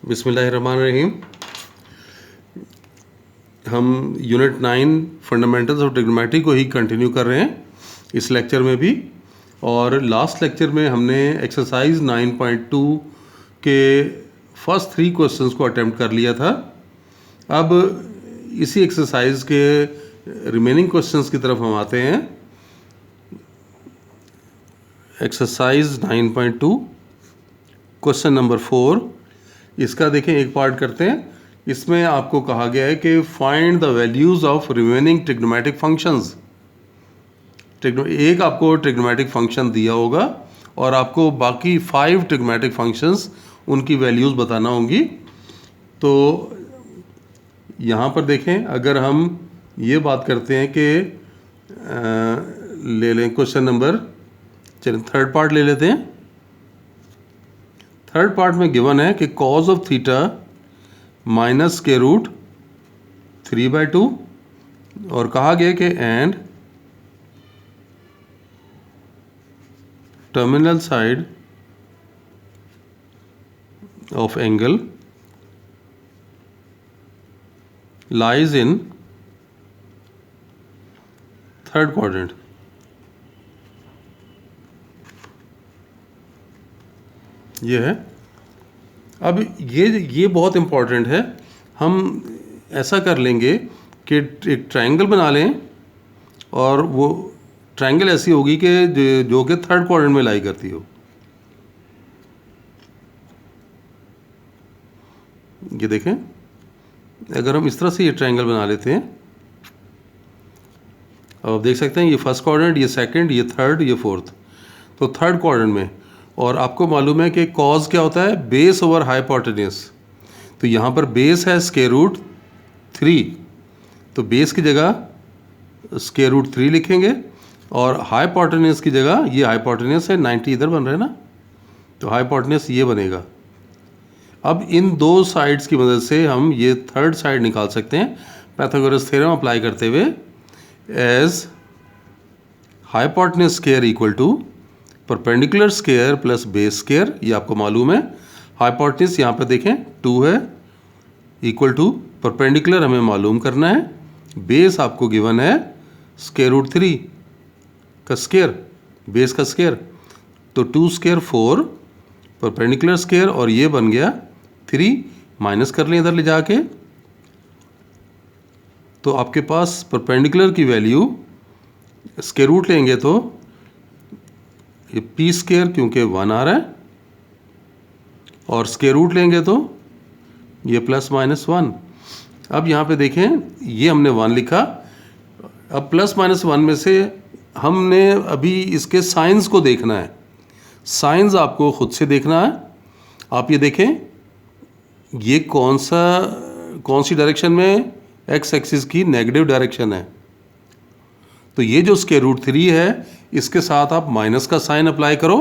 बिस्मिल्लाहिर्रहमानिर्रहीम। हम unit 9 fundamentals of trigonometry को ही कंटिन्यू कर रहे हैं इस लेक्चर में भी। और लास्ट लेक्चर में हमने एक्सरसाइज 9.2 के फर्स्ट 3 क्वेश्चंस को अटेम्प्ट कर लिया था। अब इसी एक्सरसाइज के रिमेनिंग क्वेश्चंस की तरफ हम आते हैं। एक्सरसाइज 9.2 क्वेश्चन नंबर 4, इसका देखें, एक पार्ट करते हैं। इसमें आपको कहा गया है कि find the values of remaining trigonometric functions. एक आपको ट्रिग्नोमेट्रिक फंक्शन दिया होगा और आपको बाकी 5 ट्रिग्नोमेट्रिक फंक्शंस उनकी वैल्यूज़ बताना होंगी। तो यहाँ पर देखें, अगर हम ये बात करते हैं कि ले लें क्वेश्चन नंबर, चलिए थर्ड पार्ट ले लेते हैं। थर्ड पार्ट में गिवन है कि कॉज ऑफ थीटा माइनस के रूट 3/2 और कहा गया कि and terminal side of angle lies in third quadrant. ये है। अब ये बहुत इम्पॉर्टेंट है। हम ऐसा कर लेंगे कि एक ट्रायंगल बना लें और वो ट्रायंगल ऐसी होगी कि जो कि थर्ड क्वाड्रेंट में लाई करती हो। ये देखें, अगर हम इस तरह से ये ट्रायंगल बना लेते हैं, अब आप देख सकते हैं ये फर्स्ट क्वाड्रेंट, ये सेकंड, ये थर्ड, ये फोर्थ। तो थर्ड क्वाड्रेंट में, और आपको मालूम है कि कॉज क्या होता है, बेस ओवर हाइपोटेन्यूज। तो यहाँ पर बेस है स्क्वायर रूट 3, तो बेस की जगह स्क्वायर रूट 3 लिखेंगे और हाइपोटेन्यूज की जगह, ये हाइपोटेन्यूज है 90 इधर बन रहा है ना, तो हाइपोटेन्यूज ये बनेगा। अब इन दो साइड्स की मदद से हम ये थर्ड साइड निकाल सकते हैं पाइथागोरस थ्योरम अप्लाई करते हुए। As hypotenuse square equal to perpendicular square plus base square, ये आपको मालूम है। हाइपोटेन्यूज यहाँ पे देखें 2 है, इक्वल टू परपेंडिकुलर हमें मालूम करना है, बेस आपको गिवन है स्क्वायर रूट 3 का स्क्वायर, बेस का स्क्वायर। तो 2 स्क्वायर 4 परपेंडिकुलर स्क्वायर और ये बन गया 3, माइनस कर लें इधर ले जाके। तो आपके पास परपेंडिकुलर की वैल्यू स्क्वायर रूट लेंगे तो ये पी स्क्वायर, क्योंकि 1 आ रहा है, और स्क्वायर रूट लेंगे तो ये प्लस माइनस 1। अब यहाँ पे देखें, ये हमने 1 लिखा। अब प्लस माइनस 1 में से हमने अभी इसके साइंस को देखना है। साइंस आपको खुद से देखना है। आप ये देखें, ये कौन सी डायरेक्शन में, एक्स एक्सिस की नेगेटिव डायरेक्शन है। तो ये जो स्क्वायर रूट 3 है, इसके साथ आप माइनस का साइन अप्लाई करो।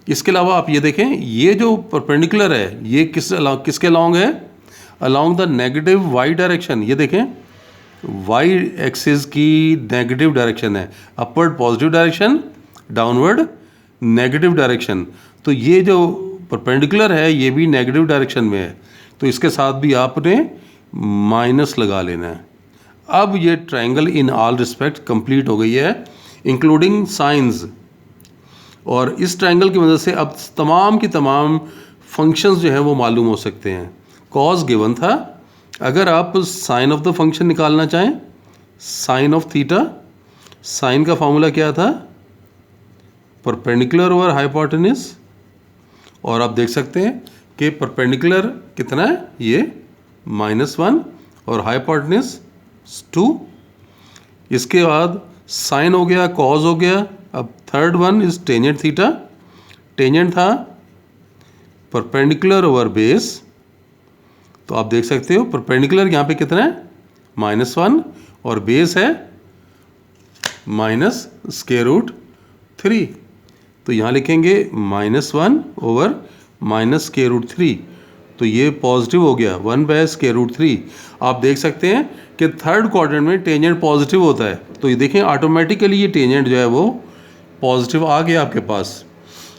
इसके अलावा आप ये देखें, ये जो परपेंडिकुलर है ये किसके अलॉन्ग है, along the negative Y direction. ये देखें, वाई एक्सिस की नेगेटिव डायरेक्शन है, upward positive direction, downward negative direction. तो ये जो परपेंडिकुलर है ये भी नेगेटिव डायरेक्शन में है, तो इसके साथ भी आपने माइनस लगा लेना है। अब ये triangle in all respect complete हो गई है, इंक्लूडिंग साइंस। और इस ट्रायंगल की मदद से अब तमाम की तमाम फंक्शंस जो है वो मालूम हो सकते हैं। कॉज गिवन था, अगर आप साइन ऑफ द फंक्शन निकालना चाहें, साइन ऑफ थीटा, साइन का फॉर्मूला क्या था, परपेंडिकुलर ओवर हाइपोटेन्यूज। और आप देख सकते हैं कि परपेंडिकुलर कितना है, ये -1 और हाइपोटेन्यूज 2। इसके बाद साइन हो गया, कॉज हो गया। अब third one is tangent theta. Tangent था परपेंडिकुलर ओवर बेस, तो आप देख सकते हो परपेंडिकुलर यहाँ पे कितना है, -1, और बेस है माइनस स्क्वायर रूट 3। तो यहाँ लिखेंगे -1 ओवर माइनस स्क्वायर रूट 3। तो ये पॉजिटिव हो गया 1/√3। आप देख सकते हैं कि थर्ड क्वाड्रेंट में टेंजेंट पॉजिटिव होता है, तो ये देखें ऑटोमेटिकली ये टेंजेंट जो है वो पॉजिटिव आ गया आपके पास।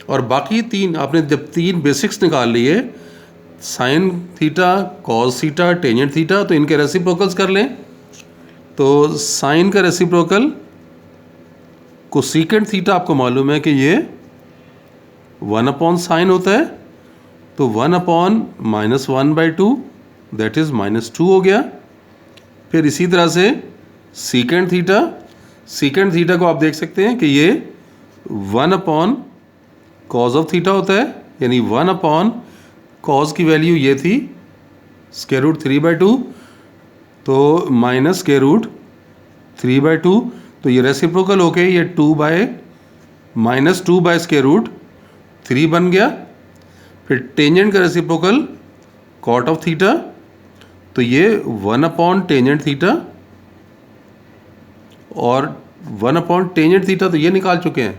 और बाकी तीन आपने जब तीन बेसिक्स निकाल लिए, sine theta, cos theta, tangent theta, तो इनके रेसिप्रोकल्स कर लें। तो साइन का रेसिप्रोकल कोसेकेंट थीटा आपको मालूम है कि ये 1 साइन होता है, तो 1/-1/2 दैट इज़ -2 हो गया। फिर इसी तरह से सीकेंट थीटा, सीकेंट थीटा को आप देख सकते हैं कि ये 1/cos ऑफ थीटा होता है, यानी 1/cos की वैल्यू ये थी √3/2, तो -√3/2, तो ये रेसिप्रोकल होके ये 2/-2/√3 बन गया। फिर टेंजेंट का रेसिप्रोकल कॉट ऑफ थीटा, तो ये 1/टेंजेंट थीटा, और 1/टेंजेंट थीटा तो ये निकाल चुके हैं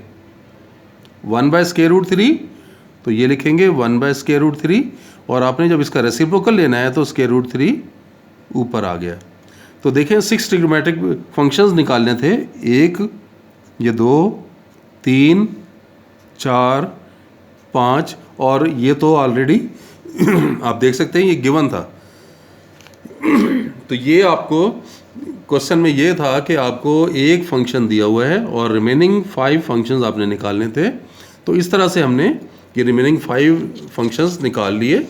1/√3, तो ये लिखेंगे 1/√3, और आपने जब इसका रेसिप्रोकल लेना है तो √3 ऊपर आ गया। तो देखें 6 ट्रिग्नोमेट्रिक फंक्शंस निकालने थे, 1, ये 2, 3, 4, 5, और ये तो ऑलरेडी आप देख सकते हैं ये गिवन था। तो ये आपको क्वेश्चन में ये था कि आपको एक फंक्शन दिया हुआ है और रिमेनिंग 5 फंक्शंस आपने निकालने थे। तो इस तरह से हमने ये रिमेनिंग 5 फंक्शंस निकाल लिए।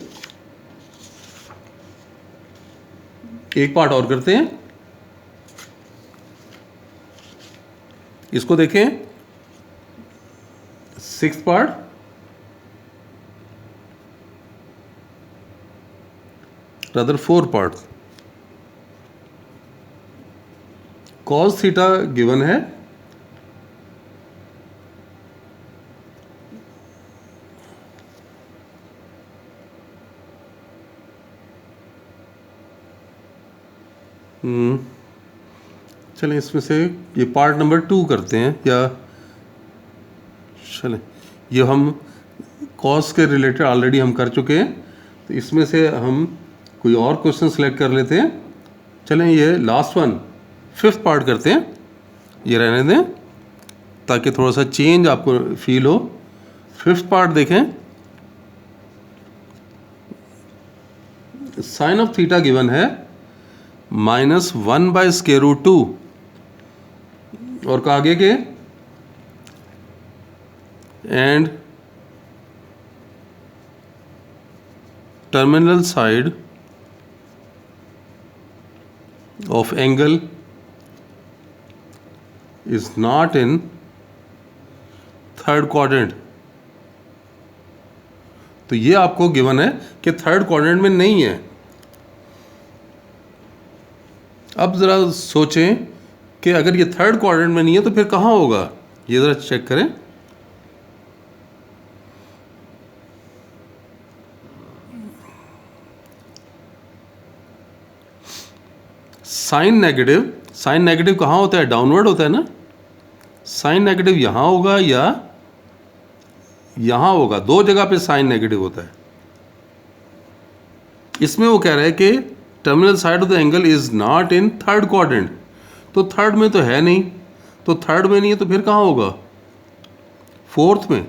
एक पार्ट और करते हैं, इसको देखें, 6th part. rather 4 parts। cos theta given है, चलें इसमें से ये पार्ट नंबर 2 करते हैं, या चलें ये हम cos के रिलेटेड ऑलरेडी हम कर चुके हैं, तो इसमें से हम कोई और क्वेश्चन सेलेक्ट कर लेते हैं। चलें ये लास्ट वन 5th पार्ट करते हैं, ये रहने दें ताकि थोड़ा सा चेंज आपको फील हो। 5th पार्ट देखें, साइन ऑफ थीटा गिवन है -1/√2, और कहा आगे के and terminal side of angle is not in 3rd quadrant। तो ये आपको गिवन है कि 3rd क्वाड्रेंट में नहीं है। अब ज़रा सोचें कि अगर ये 3rd क्वाड्रेंट में नहीं है तो फिर कहाँ होगा, ये ज़रा चेक करें। साइन नेगेटिव कहाँ होता है, डाउनवर्ड होता है ना। साइन नेगेटिव यहाँ होगा या यहाँ होगा, 2 जगह पे साइन नेगेटिव होता है। इसमें वो कह रहा है कि terminal side of the angle is not in 3rd quadrant, तो 3rd में तो है नहीं, तो 3rd में नहीं है तो फिर कहाँ होगा, 4th में।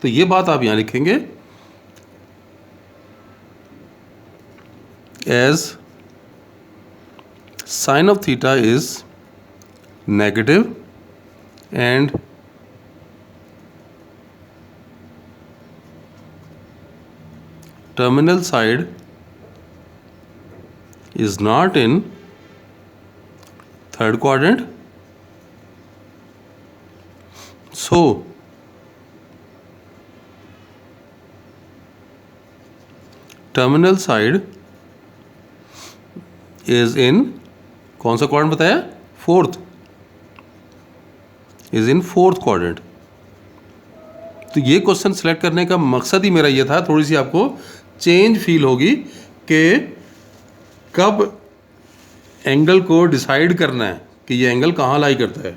तो ये बात आप यहाँ लिखेंगे as sin of theta is negative and terminal side is not in 3rd quadrant, so terminal side is in कौन सा क्वाड्रेंट बताया, 4th, is in 4th quadrant. तो ये क्वेश्चन सेलेक्ट करने का मकसद ही मेरा ये था, थोड़ी सी आपको चेंज फील होगी कि कब एंगल को डिसाइड करना है कि ये एंगल कहाँ लाई करता है।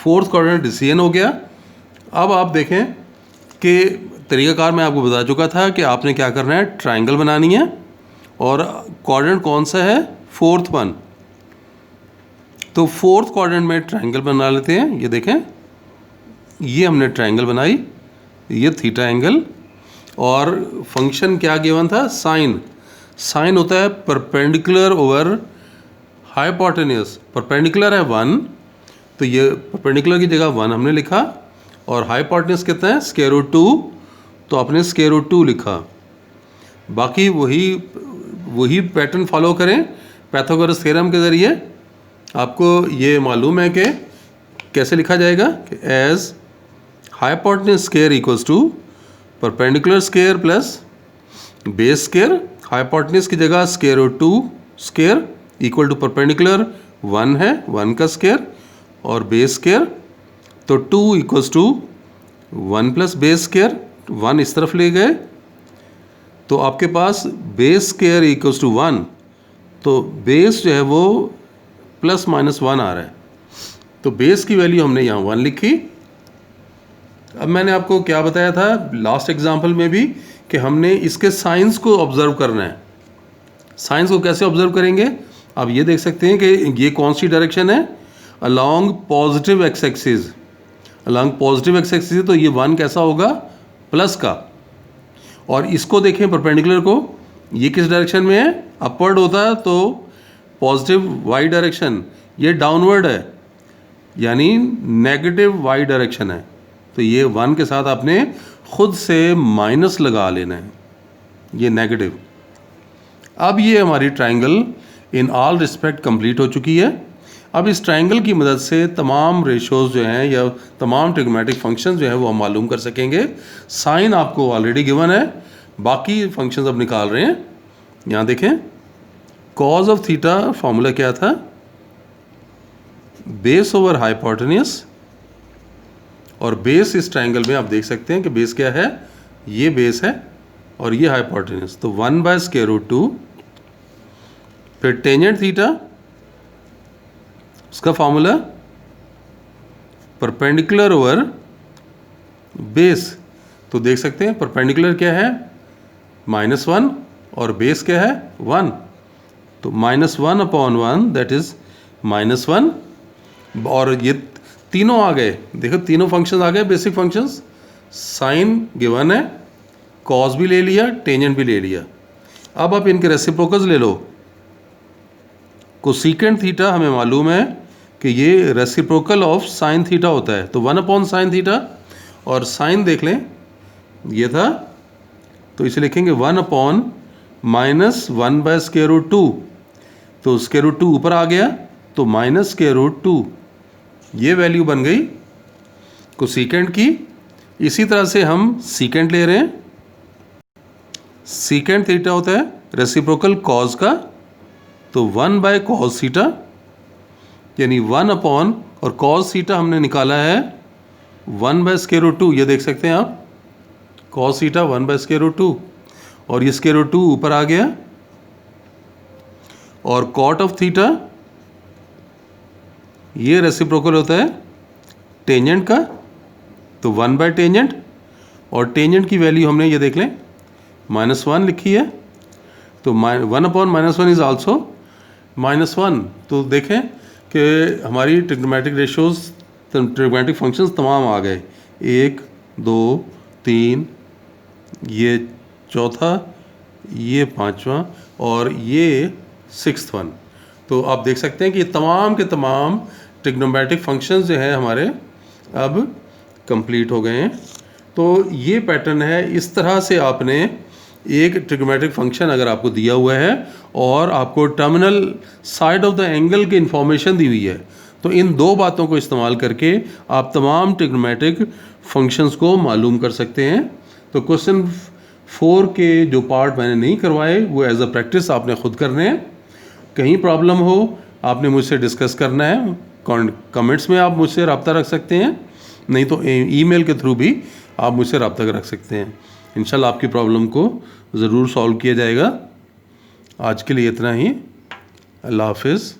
4th क्वाड्रेंट डिसीजन हो गया। अब आप देखें कि तरीक़ाकार मैं आपको बता चुका था कि आपने क्या करना है, ट्रायंगल बनानी है, और क्वाड्रेंट कौन सा है, 4th वन। तो 4th क्वाड्रेंट में ट्रायंगल बना लेते हैं। ये देखें ये हमने ट्रायंगल बनाई, ये थीटा एंगल, और फंक्शन क्या गिवन था, साइन। साइन होता है परपेंडिकुलर ओवर हाइपोटेन्यूस। परपेंडिकुलर है 1, तो ये परपेंडिकुलर की जगह 1 हमने लिखा, और हाइपोटेन्यूस कितना है स्क्वायर रूट 2, तो आपने स्क्वायर रूट 2 लिखा। बाकी वही पैटर्न फॉलो करें पाइथागोरस थ्योरम के ज़रिए। आपको ये मालूम है कि कैसे लिखा जाएगा कि as hypotenuse square equals to perpendicular square plus base square. Hypotenuse की जगह square root 2 square equal to perpendicular 1 है, 1 का स्क्वायर, और बेस स्क्वायर, तो 2 equals to 1 plus base square, 1 इस तरफ ले गए, तो आपके पास बेस स्क्वायर इक्वल्स टू 1, तो बेस जो है वो प्लस माइनस 1 आ रहा है, तो बेस की वैल्यू हमने यहाँ 1 लिखी। अब मैंने आपको क्या बताया था लास्ट एग्जाम्पल में भी कि हमने इसके साइंस को ऑब्जर्व करना है। साइंस को कैसे ऑब्जर्व करेंगे, आप ये देख सकते हैं कि ये कौन सी डायरेक्शन है, along positive x axis. Along positive x axis, तो ये 1 कैसा होगा, प्लस का। और इसको देखें परपेंडिकुलर को, ये किस डायरेक्शन में है, अपवर्ड होता है, तो पॉजिटिव वाई डायरेक्शन, ये डाउनवर्ड है यानी नेगेटिव वाई डायरेक्शन है, तो ये 1 के साथ आपने खुद से माइनस लगा लेना है, ये नेगेटिव। अब ये हमारी triangle in all respect complete हो चुकी है। अब इस ट्रायंगल की मदद से तमाम रेशोज़ जो हैं या तमाम ट्रिग्नोमेट्रिक फंक्शंस जो हैं वो हम मालूम कर सकेंगे। साइन आपको ऑलरेडी गिवन है, बाकी फंक्शंस अब निकाल रहे हैं। यहाँ देखें, कॉज ऑफ थीटा फॉर्मूला क्या था, बेस ओवर हाइपोटेन्यूस, और बेस इस ट्रायंगल में आप देख सकते हैं कि बेस क्या है, ये बेस है और ये हाइपोटेन्यूस, तो 1 बाय स्क्वायर रूट 2। फिर टेंजेंट थीटा, उसका फॉर्मूला परपेंडिकुलर ओवर बेस, तो देख सकते हैं परपेंडिकुलर क्या है -1 और बेस क्या है 1, तो -1/1 दैट इज -1। और ये तीनों आ गए, देखो तीनों फंक्शंस आ गए, बेसिक फंक्शंस। साइन गिवन है, कॉस भी ले लिया, टेंजेंट भी ले लिया। अब आप इनके रेसिप्रोकल्स ले लो। कोसेकेंट थीटा हमें मालूम है कि ये रेसिप्रोकल ऑफ साइन थीटा होता है, तो 1/sin थीटा, और साइन देख लें ये था, तो इसे लिखेंगे 1/-1 बाय स्क्वायर रूट 2, तो स्क्वायर रूट 2 ऊपर आ गया, तो माइनस स्क्वायर रूट 2, ये वैल्यू बन गई कोसेकेंट की। इसी तरह से हम सीकेंट ले रहे हैं। सीकेंट थीटा होता है रेसिप्रोकल कॉस का, तो 1 बाय कॉस थीटा, यानी 1/, और कॉस थीटा हमने निकाला है 1 बाय स्क्वायर रूट 2, ये देख सकते हैं आप, cos theta 1 by square root 2, और ये स्क्वायर रूट 2 ऊपर आ गया। और कॉट ऑफ थीटा, ये रेसिप्रोकल होता है टेंजेंट का, तो 1 बाय टेंजेंट, और टेंजेंट की वैल्यू हमने ये देख लें -1 लिखी है, तो 1/-1 इज आल्सो -1। तो देखें कि हमारी ट्रिग्नोमेट्रिक रेशियोज, ट्रिग्नोमेट्रिक फंक्शंस तमाम आ गए, 1 2 3, ये चौथा, ये 5वां, और ये 6th वन। तो आप देख सकते हैं कि तमाम के तमाम ट्रिग्नोमेट्रिक फंक्शंस जो हैं हमारे अब कंप्लीट हो गए हैं। तो ये पैटर्न है, इस तरह से आपने एक ट्रिग्नोमेट्रिक फंक्शन अगर आपको दिया हुआ है और आपको terminal side of the angle की इंफॉर्मेशन दी हुई है, तो इन दो बातों को इस्तेमाल करके आप तमाम ट्रिग्नोमेट्रिक फंक्शंस को मालूम कर सकते हैं। तो क्वेश्चन 4 के जो पार्ट मैंने नहीं करवाए वो एज अ प्रैक्टिस आपने खुद करने हैं। कहीं प्रॉब्लम हो आपने मुझसे डिस्कस करना है, कमेंट्स में आप मुझसे रब्ता रख सकते हैं, नहीं तो ईमेल के थ्रू भी आप मुझसे रब्ता रख सकते हैं। इंशाल्लाह आपकी प्रॉब्लम को ज़रूर सॉल्व किया जाएगा। आज के लिए इतना ही। अल्लाह हाफिज़।